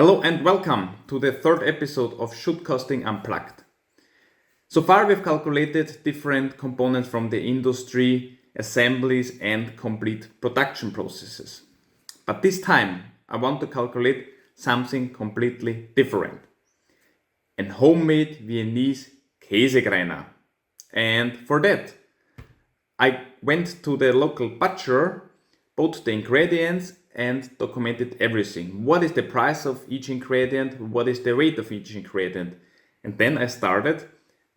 Hello and welcome to the third episode of Shoot Costing Unplugged. So far we've calculated different components from the industry, assemblies and complete production processes. But this time I want to calculate something completely different. An homemade Viennese Käsekrainer. And for that I went to the local butcher, bought the ingredients and documented everything. What is the price of each ingredient? What is the weight of each ingredient? And then I started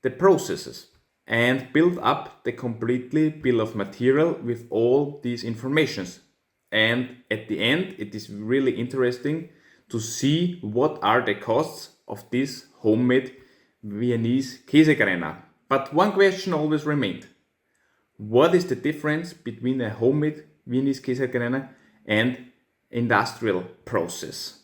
the processes and built up the completely bill of material with all these informations. And at the end, it is really interesting to see what are the costs of this homemade Viennese Käsekrainer. But one question always remained. What is the difference between a homemade Viennese Käsekrainer and industrial process?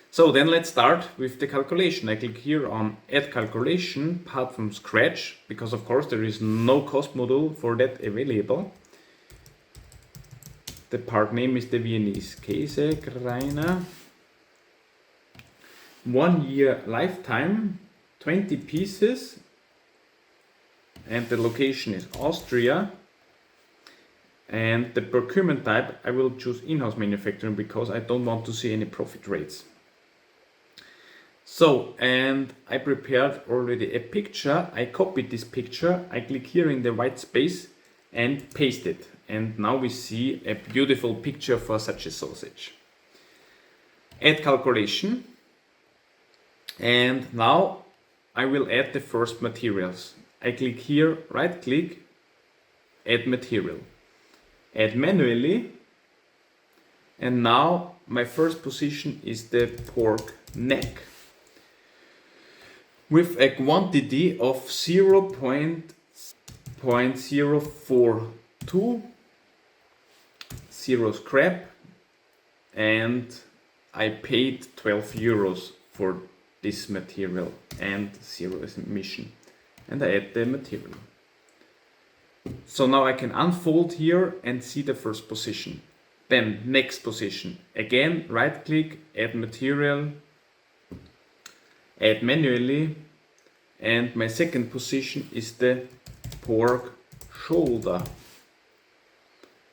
So then let's start with the calculation. I click here on Add Calculation, Part from Scratch, because of course there is no cost module for that available. The part name is the Viennese Käsekrainer. 1 year lifetime, 20 pieces, and the location is Austria. And the procurement type, I will choose in-house manufacturing because I don't want to see any profit rates. So, and I prepared already a picture. I copied this picture. I click here in the white space and paste it. And now we see a beautiful picture for such a sausage. Add calculation. And now I will add the first materials. I click here, right click, add material. Add manually, and now my first position is the pork neck with a quantity of 0.042, 0 scrap, and I paid 12 euros for this material and 0 emission, and I add the material. So now I can unfold here and see the first position. Then next position. Again, right click, add material, add manually, and my second position is the pork shoulder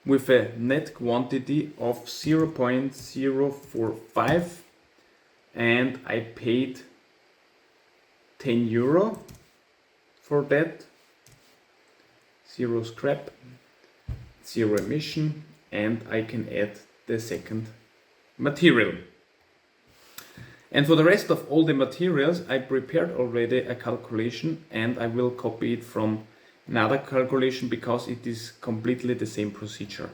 with a net quantity of 0.045, and I paid 10 euro for that. 0 scrap, 0 emission, and I can add the second material. And for the rest of all the materials, I prepared already a calculation and I will copy it from another calculation because it is completely the same procedure.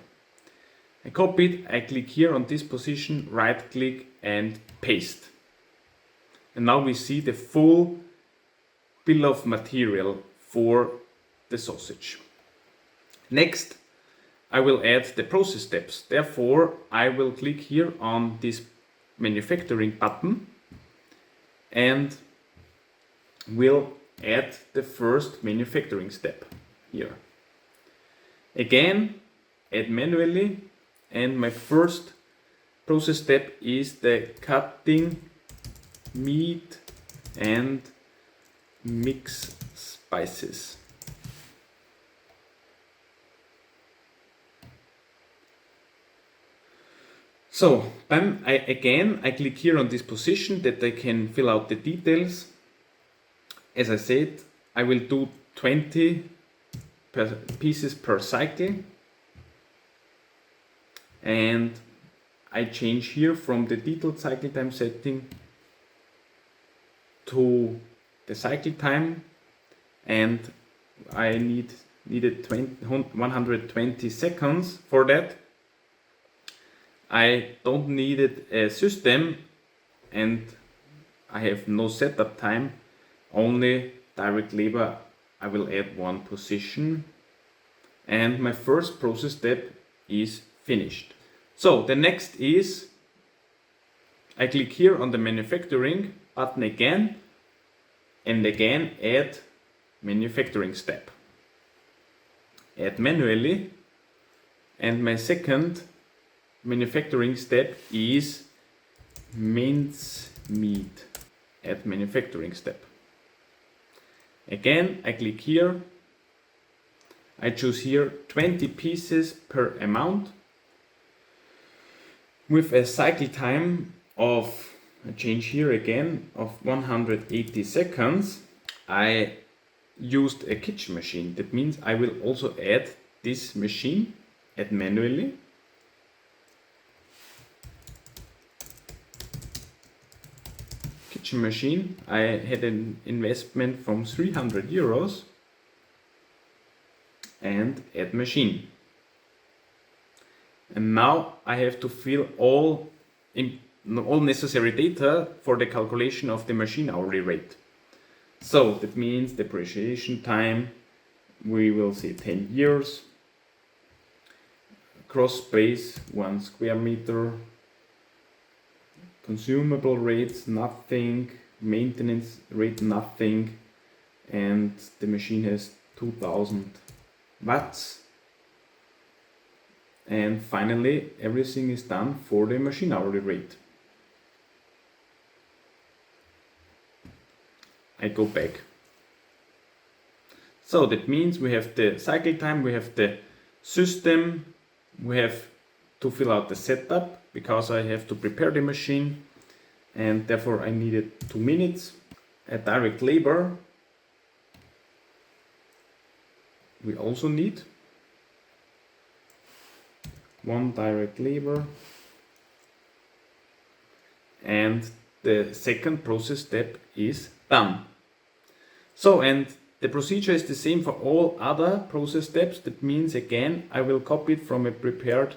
I copy it, I click here on this position, right click and paste. And now we see the full bill of material for the sausage. Next, I will add the process steps. Therefore, I will click here on this manufacturing button and will add the first manufacturing step here. Again, add manually, and my first process step is the cutting meat and mix spices. So then I click here on this position that I can fill out the details. As I said, I will do 20 pieces per cycle, and I change here from the detailed cycle time setting to the cycle time, and I needed 120 seconds for that. I don't need a system and I have no setup time, only direct labor. I will add one position and my first process step is finished. So the next is I click here on the manufacturing button again and again add manufacturing step. Add manually, and my second manufacturing step is mince meat, add manufacturing step. Again, I click here. I choose here 20 pieces per amount with a cycle time of, I change here again, of 180 seconds. I used a kitchen machine. That means I will also add this machine, add manually. Kitchen machine, I had an investment from 300 euros and add machine. And now I have to fill all necessary data for the calculation of the machine hourly rate. So that means depreciation time, we will say 10 years, gross space 1 square meter, consumable rates nothing, maintenance rate nothing, and the machine has 2000 watts. And finally, everything is done for the machine hourly rate. I go back. So that means we have the cycle time, we have the system, we have to fill out the setup because I have to prepare the machine and therefore I needed 2 minutes. A direct labor we also need. 1 direct labor, and the second process step is done. So, and the procedure is the same for all other process steps. That means again I will copy it from a prepared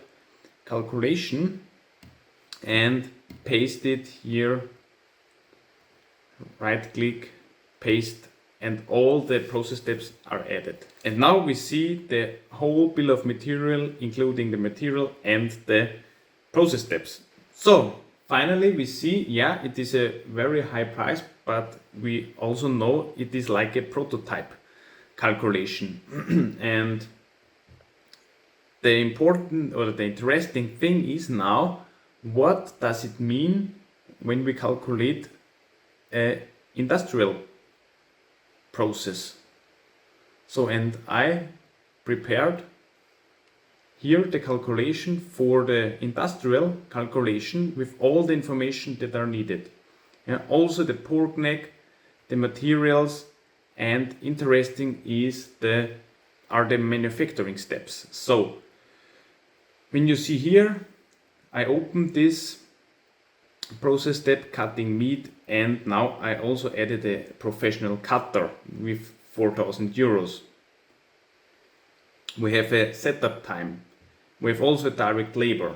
calculation and paste it here, right click, paste, and all the process steps are added. And now we see the whole bill of material, including the material and the process steps. So finally we see, yeah, it is a very high price, but we also know it is like a prototype calculation. And the important or the interesting thing is now, what does it mean when we calculate an industrial process? So, and I prepared here the calculation for the industrial calculation with all the information that are needed. And also the pork neck, the materials, and interesting is are the manufacturing steps. So when you see here, I opened this process step, cutting meat, and now I also added a professional cutter with 4,000 euros. We have a setup time. We have also direct labor.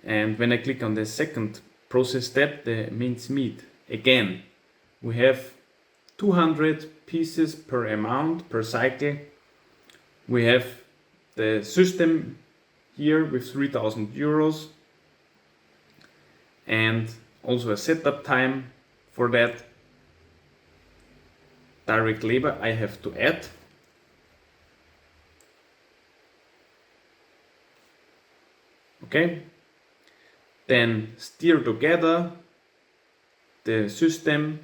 And when I click on the second process step, the minced meat, again, we have 200 pieces per amount per cycle. We have the system here with 3,000 euros. And also a setup time for that. Direct labor I have to add. Okay. Then steer together the system.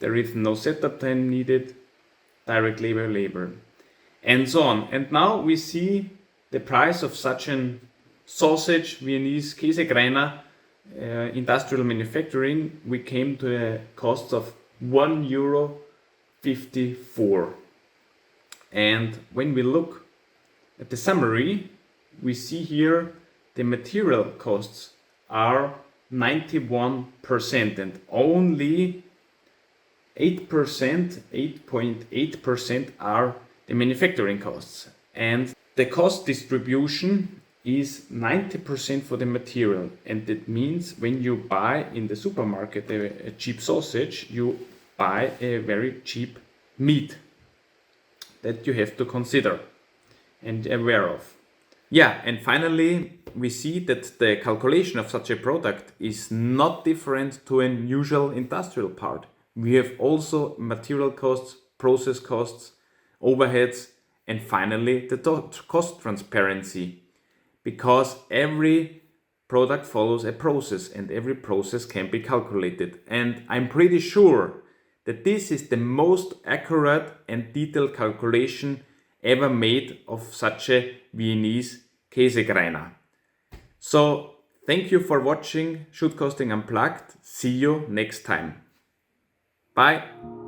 There is no setup time needed. Direct labor, and so on. And now we see the price of such an sausage, Viennese Käsekrainer, industrial manufacturing. We came to a cost of €1.54. And when we look at the summary, we see here the material costs are 91% and only 8.8% are the manufacturing costs. And the cost distribution is 90% for the material. And that means when you buy in the supermarket a cheap sausage, you buy a very cheap meat. That you have to consider and aware of. Yeah, and finally we see that the calculation of such a product is not different to an usual industrial part. We have also material costs, process costs, overheads, and finally the cost transparency. Because every product follows a process and every process can be calculated. And I'm pretty sure that this is the most accurate and detailed calculation ever made of such a Viennese Käsekrainer. So thank you for watching Shoot Costing Unplugged. See you next time. Bye.